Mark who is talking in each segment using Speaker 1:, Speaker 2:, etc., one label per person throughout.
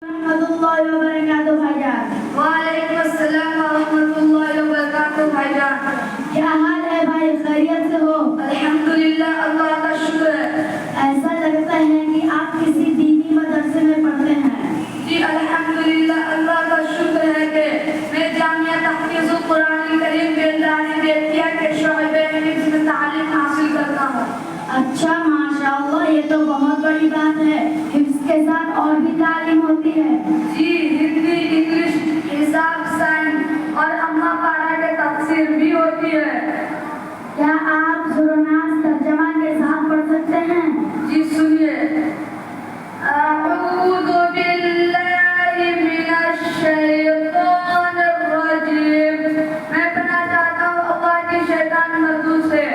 Speaker 1: रहमतुल्लाहि व बरकातुहू भाईजान।
Speaker 2: वालेकुम अस्सलाम व रहमतुल्लाहि व बरकातुहू भाईजान।
Speaker 1: क्या हाल है भाई, खैरियत से हो?
Speaker 2: अल्हम्दुलिल्लाह, अल्लाह का शुक्र है।
Speaker 1: ऐसा लगता है कि आप किसी दीनी मदरसे में पढ़ते हैं।
Speaker 2: जी अल्हम्दुलिल्लाह, अल्लाह का शुक्र है कि मैं जामिया तहफ़ीज़ुल कुरान करीम बेलदारी बेतिया के शोबे में हिफ्ज़ तालीम हासिल करता हूँ।
Speaker 1: अच्छा, माशाअल्लाह, ये तो बहुत बड़ी बात है। हिफ्ज़ के साथ और भी तालीम होती है?
Speaker 2: जी, हिंदी, इंग्लिश, हिसाब, साइंस और अम्मा पारा के तफसीर भी होती है।
Speaker 1: क्या आप सुरनास तर्जमा के साथ पढ़ सकते हैं?
Speaker 2: जी सुनिए। अऊज़ु बिल्लाहि मिनश शैतानिर रजीम। मैं पढ़ना चाहता हूँ अल्लाह की शैतान मरदूद से।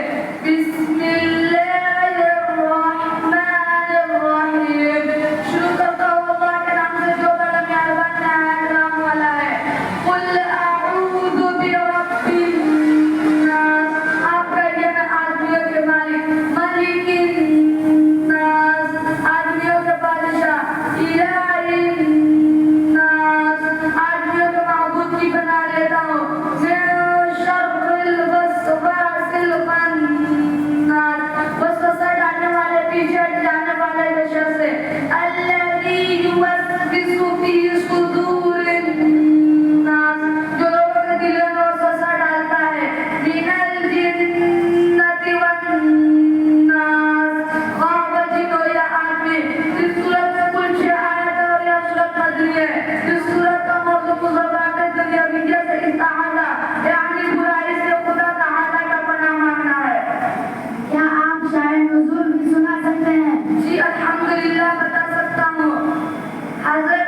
Speaker 2: बिस्मिल्लाहिर रहमानिर रहीम। शुरू करता हूँ अल्लाह के नाम से जो बड़ा मेहरबान नहायत रहम वाला है। कुल अऊज़ु बिरब्बिन नास। आप कहिए मैं आदमियों के मालिक, मलिकिन नास, आदमियों के बादशाह, इलाहिन नास, आदमियों के माबूद की बना लेता हूँ। मिन शर्रिल वस्वासिल खन्नास, वसवसा डालने वाले, पीछे हट जाने वाले के शर से। अल्लज़ी युवस्विसु फी सुदूरिन नास, जो लोगों के दिलों में वसवसा डालता है। मिनल जिन्नति वन नास, हाँ वो जिन हो या आदमी। इस सूरत में कुल 6 आयत और यह सूरत मदनी है। इस सूरत का मौजूद मुज़र्रात दुनिया विद्या से इस्ताआदा, यानी बुराई से खुदा तआला का पनाह मांगना है।
Speaker 1: क्या आप शायर नुज़ूल भी सुना सकते हैं?
Speaker 2: जी अल्हम्दुलिल्लाह, बता सकता हूँ। हज़रत